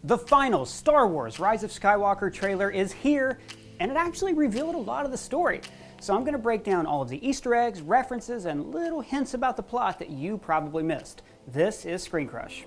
The final Star Wars Rise of Skywalker trailer is here, and it actually revealed a lot of the story. So I'm going to break down all of the Easter eggs, references, and little hints about the plot that you probably missed. This is Screen Crush.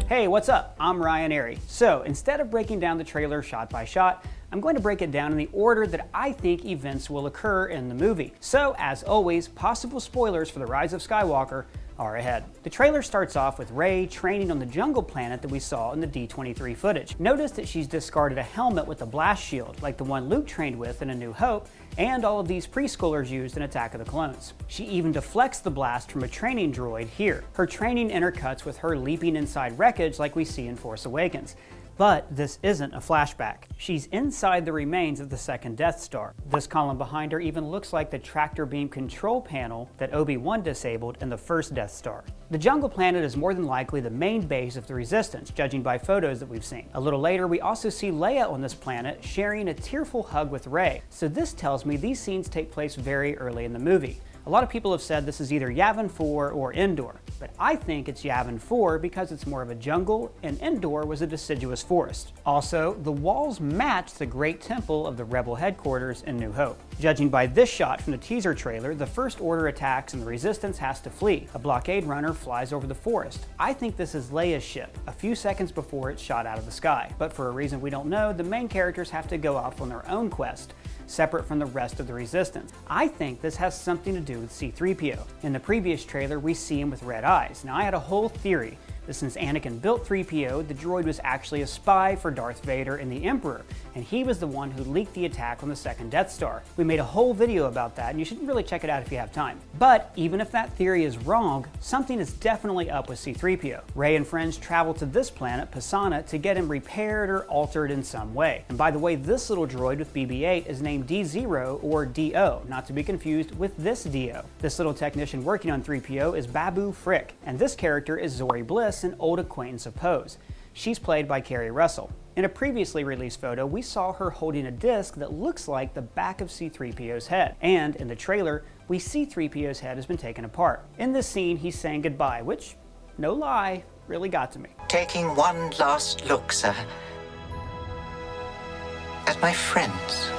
Hey, what's up? I'm Ryan Airy. So instead of breaking down the trailer shot by shot, I'm going to break it down in the order that I think events will occur in the movie. So as always, possible spoilers for the Rise of Skywalker are ahead. The trailer starts off with Rey training on the jungle planet that we saw in the D23 footage. Notice that she's discarded a helmet with a blast shield, like the one Luke trained with in A New Hope, and all of these preschoolers used in Attack of the Clones. She even deflects the blast from a training droid here. Her training intercuts with her leaping inside wreckage like we see in Force Awakens. But this isn't a flashback. She's inside the remains of the second Death Star. This column behind her even looks like the tractor beam control panel that Obi-Wan disabled in the first Death Star. The jungle planet is more than likely the main base of the Resistance, judging by photos that we've seen. A little later, we also see Leia on this planet sharing a tearful hug with Rey. So this tells me these scenes take place very early in the movie. A lot of people have said this is either Yavin 4 or Endor, but I think it's Yavin 4 because it's more of a jungle and Endor was a deciduous forest. Also, the walls match the Great Temple of the Rebel headquarters in New Hope. Judging by this shot from the teaser trailer, the First Order attacks and the Resistance has to flee. A blockade runner flies over the forest. I think this is Leia's ship, a few seconds before it's shot out of the sky. But for a reason we don't know, the main characters have to go off on their own quest, separate from the rest of the Resistance. I think this has something to do with C-3PO. In the previous trailer, we see him with red eyes. Now, I had a whole theory that since Anakin built 3PO, the droid was actually a spy for Darth Vader and the Emperor, and he was the one who leaked the attack on the second Death Star. We made a whole video about that, and you should really check it out if you have time. But even if that theory is wrong, something is definitely up with C-3PO. Rey and friends travel to this planet, Pisana, to get him repaired or altered in some way. And by the way, this little droid with BB-8 is named D0 or DO, not to be confused with this DO. This little technician working on 3PO is Babu Frick, and this character is Zori Bliss, an old acquaintance of Poe's. She's played by Carrie Russell. In a previously released photo, we saw her holding a disc that looks like the back of C-3PO's head. And in the trailer, we see 3PO's head has been taken apart. In this scene, he's saying goodbye, which, no lie, really got to me. Taking one last look, sir, at my friends.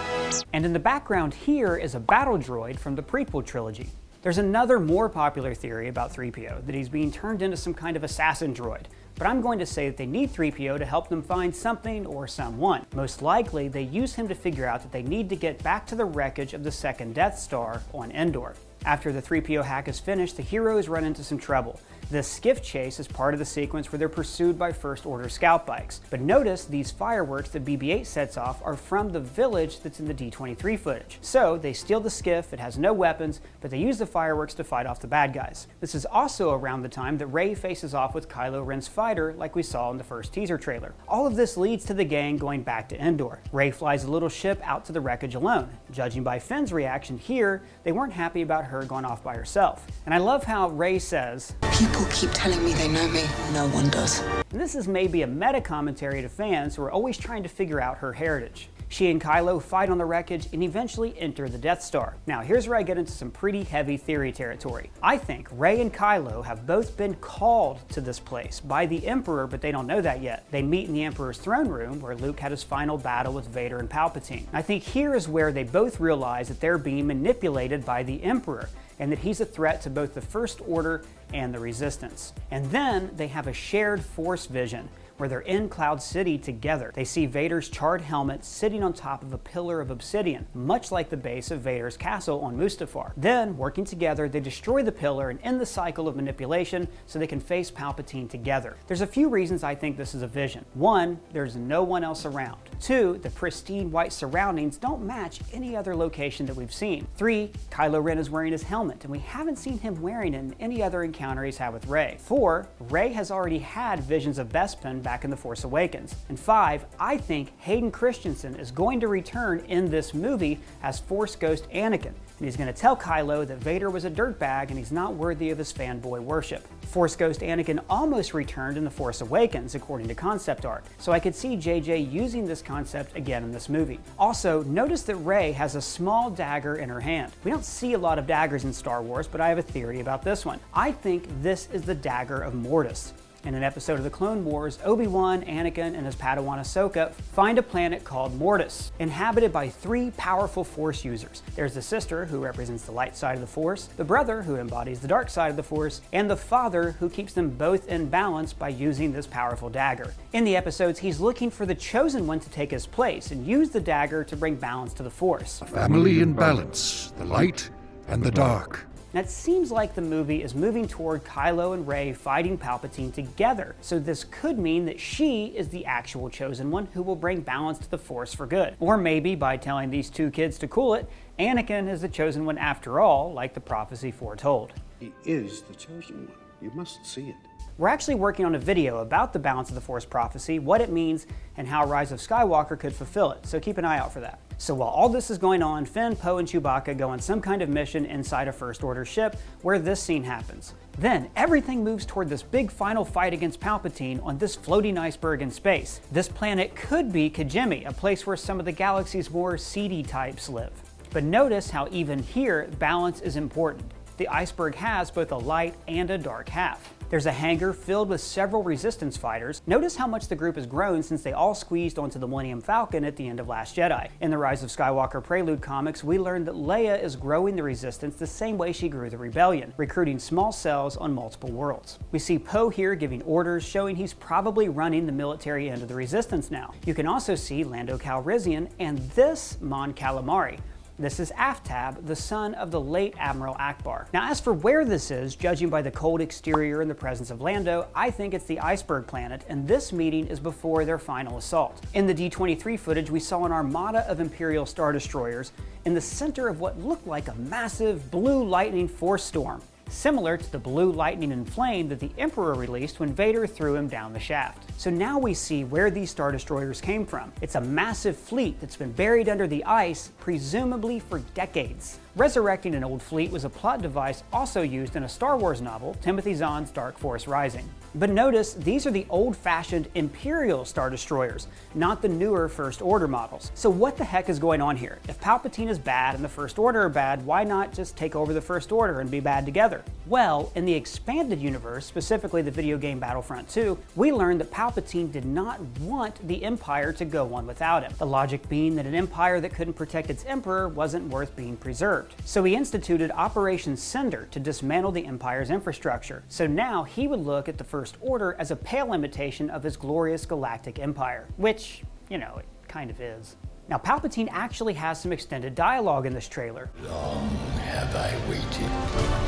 And in the background here is a battle droid from the prequel trilogy. There's another more popular theory about 3PO, that he's being turned into some kind of assassin droid. But I'm going to say that they need 3PO to help them find something or someone. Most likely, they use him to figure out that they need to get back to the wreckage of the second Death Star on Endor. After the 3PO hack is finished, the heroes run into some trouble. This Skiff chase is part of the sequence where they're pursued by First Order scout bikes. But notice these fireworks that BB-8 sets off are from the village that's in the D23 footage. So they steal the Skiff, it has no weapons, but they use the fireworks to fight off the bad guys. This is also around the time that Rey faces off with Kylo Ren's fighter like we saw in the first teaser trailer. All of this leads to the gang going back to Endor. Rey flies a little ship out to the wreckage alone. Judging by Finn's reaction here, they weren't happy about her going off by herself. And I love how Rey says, "People keep telling me they know me. No one does." And this is maybe a meta commentary to fans who are always trying to figure out her heritage. She and Kylo fight on the wreckage and eventually enter the Death Star. Now here's where I get into some pretty heavy theory territory. I think Rey and Kylo have both been called to this place by the Emperor, but they don't know that yet. They meet in the Emperor's throne room where Luke had his final battle with Vader and Palpatine. I think here is where they both realize that they're being manipulated by the Emperor, and that he's a threat to both the First Order and the Resistance. And then they have a shared Force vision, where they're in Cloud City together. They see Vader's charred helmet sitting on top of a pillar of obsidian, much like the base of Vader's castle on Mustafar. Then, working together, they destroy the pillar and end the cycle of manipulation so they can face Palpatine together. There's a few reasons I think this is a vision. One, there's no one else around. Two, the pristine white surroundings don't match any other location that we've seen. Three, Kylo Ren is wearing his helmet, and we haven't seen him wearing it in any other encounter he's had with Rey. Four, Rey has already had visions of Bespin back in The Force Awakens. And five, I think Hayden Christensen is going to return in this movie as Force Ghost Anakin. And he's going to tell Kylo that Vader was a dirtbag and he's not worthy of his fanboy worship. Force Ghost Anakin almost returned in The Force Awakens, according to concept art, so I could see JJ using this concept again in this movie. Also, notice that Rey has a small dagger in her hand. We don't see a lot of daggers in Star Wars, but I have a theory about this one. I think this is the dagger of Mortis. In an episode of the Clone Wars, Obi-Wan, Anakin, and his Padawan Ahsoka find a planet called Mortis, inhabited by 3 powerful Force users. There's the sister, who represents the light side of the Force, the brother, who embodies the dark side of the Force, and the father, who keeps them both in balance by using this powerful dagger. In the episodes, he's looking for the Chosen One to take his place and use the dagger to bring balance to the Force. Family in balance, the light and the dark. Now, it seems like the movie is moving toward Kylo and Rey fighting Palpatine together, so this could mean that she is the actual Chosen One who will bring balance to the Force for good. Or maybe, by telling these 2 kids to cool it, Anakin is the Chosen One after all, like the prophecy foretold. He is the Chosen One. You must see it. We're actually working on a video about the balance of the Force prophecy, what it means, and how Rise of Skywalker could fulfill it, so keep an eye out for that. So while all this is going on, Finn, Poe, and Chewbacca go on some kind of mission inside a First Order ship where this scene happens. Then everything moves toward this big final fight against Palpatine on this floating iceberg in space. This planet could be Kijimi, a place where some of the galaxy's more seedy types live. But notice how even here, balance is important. The iceberg has both a light and a dark half. There's a hangar filled with several Resistance fighters. Notice how much the group has grown since they all squeezed onto the Millennium Falcon at the end of Last Jedi. In the Rise of Skywalker Prelude comics, we learned that Leia is growing the Resistance the same way she grew the Rebellion, recruiting small cells on multiple worlds. We see Poe here giving orders, showing he's probably running the military end of the Resistance now. You can also see Lando Calrissian and this Mon Calamari. This is Aftab, the son of the late Admiral Akbar. Now, as for where this is, judging by the cold exterior and the presence of Lando, I think it's the Iceberg Planet, and this meeting is before their final assault. In the D-23 footage, we saw an armada of Imperial Star Destroyers in the center of what looked like a massive blue lightning force storm, similar to the blue lightning and flame that the Emperor released when Vader threw him down the shaft. So now we see where these Star Destroyers came from. It's a massive fleet that's been buried under the ice, presumably for decades. Resurrecting an old fleet was a plot device also used in a Star Wars novel, Timothy Zahn's Dark Force Rising. But notice, these are the old-fashioned Imperial Star Destroyers, not the newer First Order models. So what the heck is going on here? If Palpatine is bad and the First Order are bad, why not just take over the First Order and be bad together? Well, in the expanded universe, specifically the video game Battlefront 2, we learned that Palpatine did not want the Empire to go on without him. The logic being that an empire that couldn't protect its Emperor wasn't worth being preserved. So he instituted Operation Cinder to dismantle the Empire's infrastructure. So now he would look at the First Order as a pale imitation of his glorious galactic empire, which, you know, it kind of is. Now, Palpatine actually has some extended dialogue in this trailer. Long have I waited,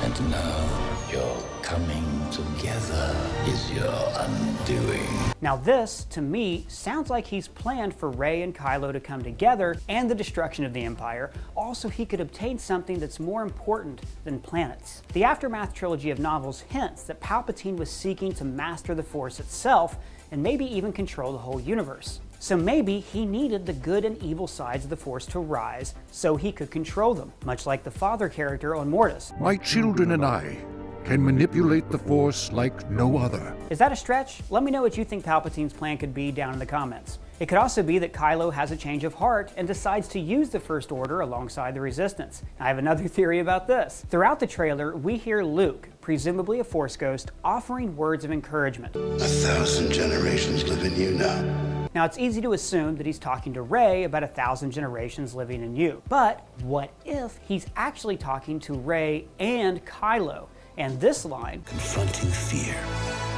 and now your coming together is your undoing. Now this, to me, sounds like he's planned for Rey and Kylo to come together and the destruction of the Empire. Also, he could obtain something that's more important than planets. The Aftermath trilogy of novels hints that Palpatine was seeking to master the Force itself and maybe even control the whole universe. So maybe he needed the good and evil sides of the Force to rise so he could control them, much like the father character on Mortis. My children and I can manipulate the Force like no other. Is that a stretch? Let me know what you think Palpatine's plan could be down in the comments. It could also be that Kylo has a change of heart and decides to use the First Order alongside the Resistance. I have another theory about this. Throughout the trailer, we hear Luke, presumably a Force ghost, offering words of encouragement. 1,000 generations live in you now. Now, it's easy to assume that he's talking to Rey about 1,000 generations living in you. But what if he's actually talking to Rey and Kylo? And this line, Confronting fear,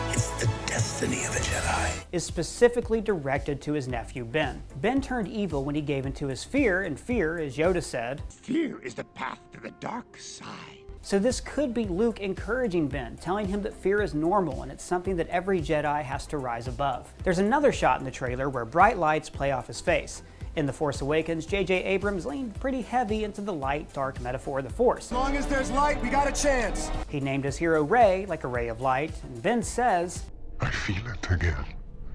it's the destiny of a Jedi, is specifically directed to his nephew Ben. Ben turned evil when he gave into his fear, and fear, as Yoda said, fear is the path to the dark side. So this could be Luke encouraging Ben, telling him that fear is normal and it's something that every Jedi has to rise above. There's another shot in the trailer where bright lights play off his face. In The Force Awakens, J.J. Abrams leaned pretty heavy into the light-dark metaphor of the Force. As long as there's light, we got a chance. He named his hero Rey, like a ray of light, and Ben says, I feel it again,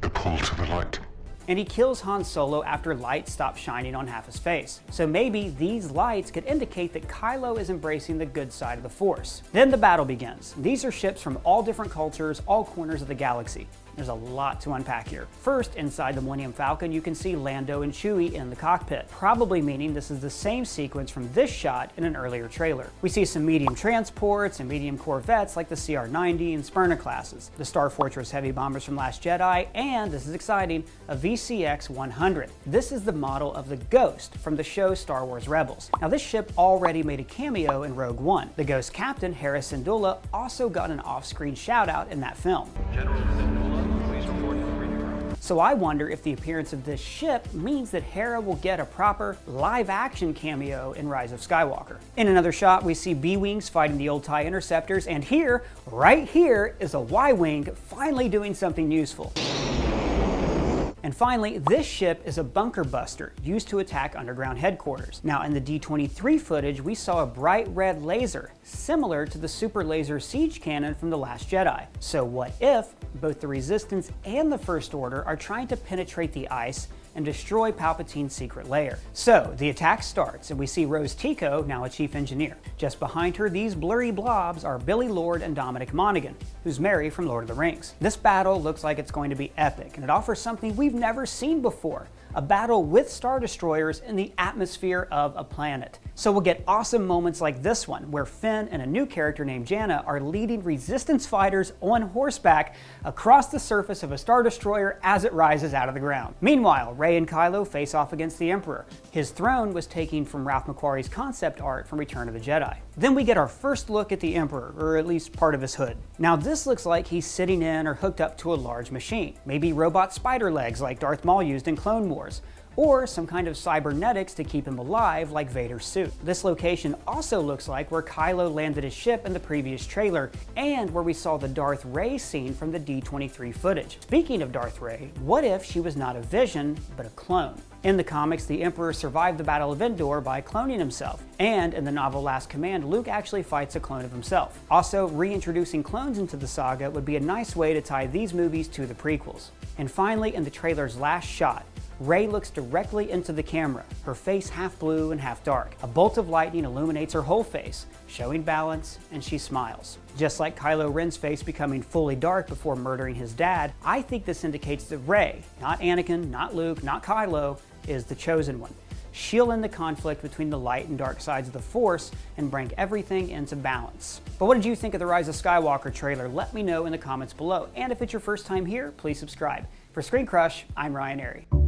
the pull to the light. and he kills Han Solo after light stops shining on half his face. So maybe these lights could indicate that Kylo is embracing the good side of the Force. Then the battle begins. These are ships from all different cultures, all corners of the galaxy. There's a lot to unpack here. First, inside the Millennium Falcon, you can see Lando and Chewie in the cockpit, probably meaning this is the same sequence from this shot in an earlier trailer. We see some medium transports and medium corvettes like the CR-90 and Spurna classes, the Star Fortress heavy bombers from Last Jedi, and, this is exciting, a VCX-100. This is the model of the Ghost from the show Star Wars Rebels. Now, this ship already made a cameo in Rogue One. The Ghost captain, Hera Syndulla, also got an off-screen shout-out in that film. So I wonder if the appearance of this ship means that Hera will get a proper live-action cameo in Rise of Skywalker. In another shot, we see B-Wings fighting the old TIE Interceptors, and here, right here, is a Y-Wing finally doing something useful. And finally, this ship is a bunker buster used to attack underground headquarters. Now, in the D-23 footage, we saw a bright red laser, similar to the super laser siege cannon from The Last Jedi. So what if both the Resistance and the First Order are trying to penetrate the ice and destroy Palpatine's secret lair? So the attack starts, and we see Rose Tico, now a chief engineer. Just behind her, these blurry blobs are Billy Lord and Dominic Monaghan, who's Merry from Lord of the Rings. This battle looks like it's going to be epic, and it offers something we've never seen before: a battle with Star Destroyers in the atmosphere of a planet. So we'll get awesome moments like this one, where Finn and a new character named Janna are leading Resistance fighters on horseback across the surface of a Star Destroyer as it rises out of the ground. Meanwhile, Rey and Kylo face off against the Emperor. His throne was taken from Ralph McQuarrie's concept art from Return of the Jedi. Then we get our first look at the Emperor, or at least part of his hood. Now this looks like he's sitting in or hooked up to a large machine, maybe robot spider legs like Darth Maul used in Clone Wars, or some kind of cybernetics to keep him alive like Vader's suit. This location also looks like where Kylo landed his ship in the previous trailer, and where we saw the Darth Rey scene from the D-23 footage. Speaking of Darth Rey, what if she was not a vision, but a clone? In the comics, the Emperor survived the Battle of Endor by cloning himself, and in the novel Last Command, Luke actually fights a clone of himself. Also, reintroducing clones into the saga would be a nice way to tie these movies to the prequels. And finally, in the trailer's last shot, Rey looks directly into the camera, her face half blue and half dark. A bolt of lightning illuminates her whole face, showing balance, and she smiles. Just like Kylo Ren's face becoming fully dark before murdering his dad, I think this indicates that Rey, not Anakin, not Luke, not Kylo, is the chosen one. She'll end the conflict between the light and dark sides of the Force and bring everything into balance. But what did you think of the Rise of Skywalker trailer? Let me know in the comments below. And if it's your first time here, please subscribe. For Screen Crush, I'm Ryan Airy.